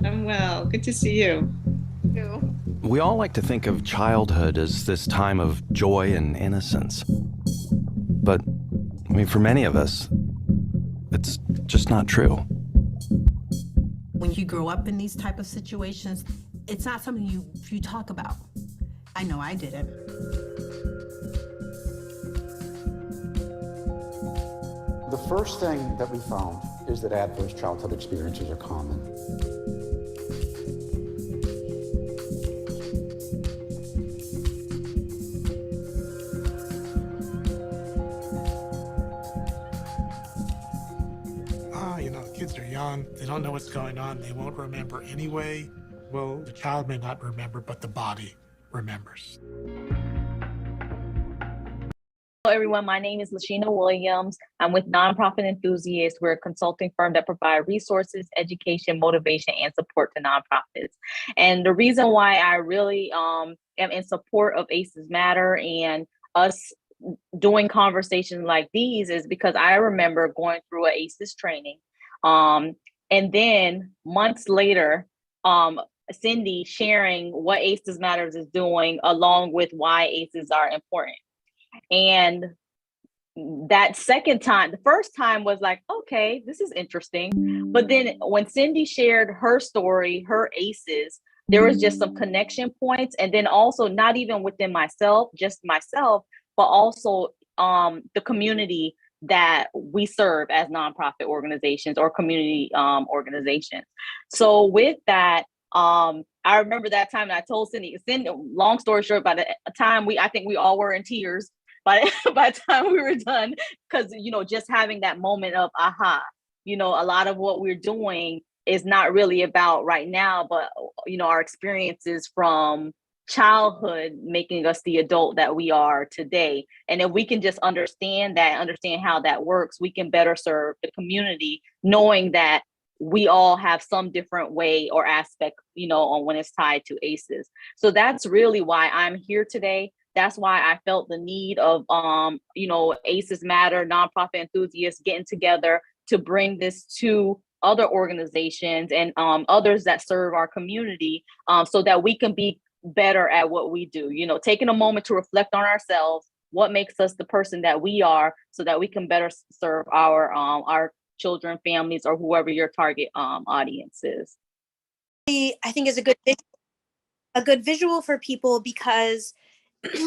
I'm well. Good to see you. Too. We all like to think of childhood as this time of joy and innocence. But, for many of us, it's just not true. When you grow up in these type of situations, it's not something you talk about. I know I didn't. The first thing that we found is that adverse childhood experiences are common. Kids are young. They don't know what's going on. They won't remember anyway. Well, the child may not remember, but the body remembers. Hello, everyone. My name is Lashina Williams. I'm with Nonprofit Enthusiasts. We're a consulting firm that provide resources, education, motivation, and support to nonprofits. And the reason why I really am in support of ACEs Matter and us doing conversations like these is because I remember going through a ACEs training. And then months later, Cindy sharing what ACEs Matters is doing along with why ACEs are important. And that second time, the first time was like, okay, this is interesting. But then when Cindy shared her story, her ACEs, there was just some connection points. And then also not even within myself, just myself, but also the community that we serve as nonprofit organizations or community organizations. So with that, I remember that time that I told Cindy, long story short, by the time I think we all were in tears by the time we were done, because, just having that moment of, aha, a lot of what we're doing is not really about right now, but, our experiences from childhood making us the adult that we are today. And if we can just understand that, understand how that works, we can better serve the community, knowing that we all have some different way or aspect, on when it's tied to ACEs. So that's really why I'm here today. That's why I felt the need of, ACEs Matter, nonprofit enthusiasts getting together to bring this to other organizations and others that serve our community, so that we can be better at what we do. Taking a moment to reflect on ourselves, what makes us the person that we are, so that we can better serve our children, families, or whoever your target audience is. I think is a good visual for people because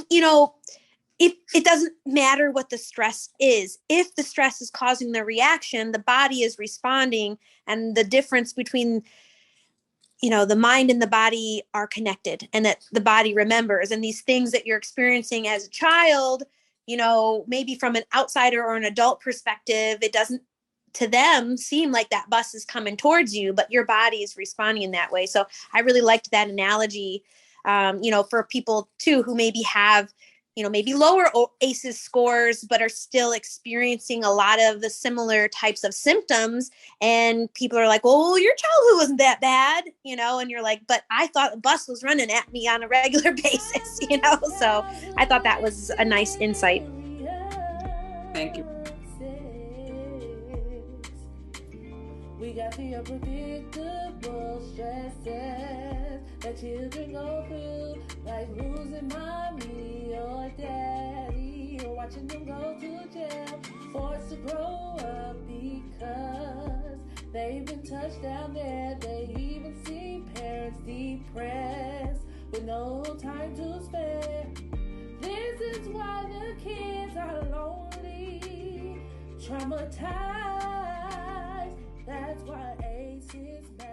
it doesn't matter what the stress is. If the stress is causing the reaction, the body is responding, and the difference between the mind and the body are connected, and that the body remembers. And these things that you're experiencing as a child, maybe from an outsider or an adult perspective, it doesn't to them seem like that bus is coming towards you, but your body is responding in that way. So I really liked that analogy, for people too who maybe have, maybe lower ACEs scores, but are still experiencing a lot of the similar types of symptoms. And people are like, well, your childhood wasn't that bad, and you're like, but I thought the bus was running at me on a regular basis, So I thought that was a nice insight. Thank you. We got the unpredictable stresses that children go through, like losing mommy or daddy, or watching them go to jail, forced to grow up because they've been touched down there. They even see parents depressed with no time to spare. This is why the kids are lonely, traumatized. That's why ACEs matter.